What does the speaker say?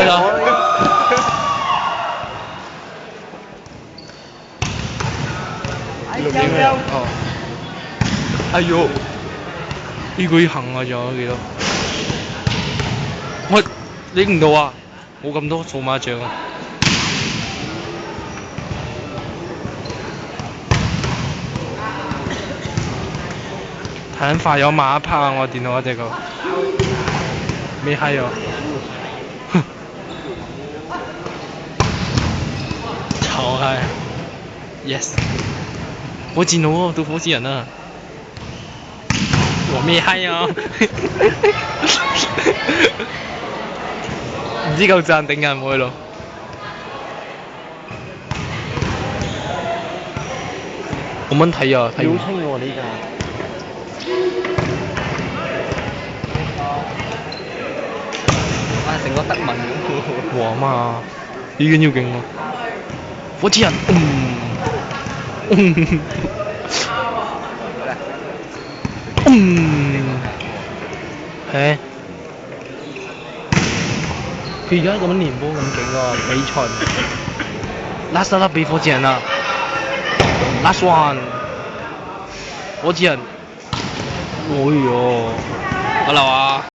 開啦！哦，哎呦，呢個要行啊，仲有幾多？我拎唔到啊，冇咁多數碼獎啊！睇緊快有馬一拍啊！我電腦嗰隻個未閪啊！就係 yes，火箭佬啊，到火箭人啊！我咩閪啊？唔知夠讚頂人會咯。冇問題啊，睇唔好清喎呢架。啊！成個德文咁。哇嘛，已經要勁喎！火箭人，係。佢而家咁樣練波咁勁喎，比賽 last 粒俾火箭人啦 ，last one，火箭人，哎呦，好啦啊！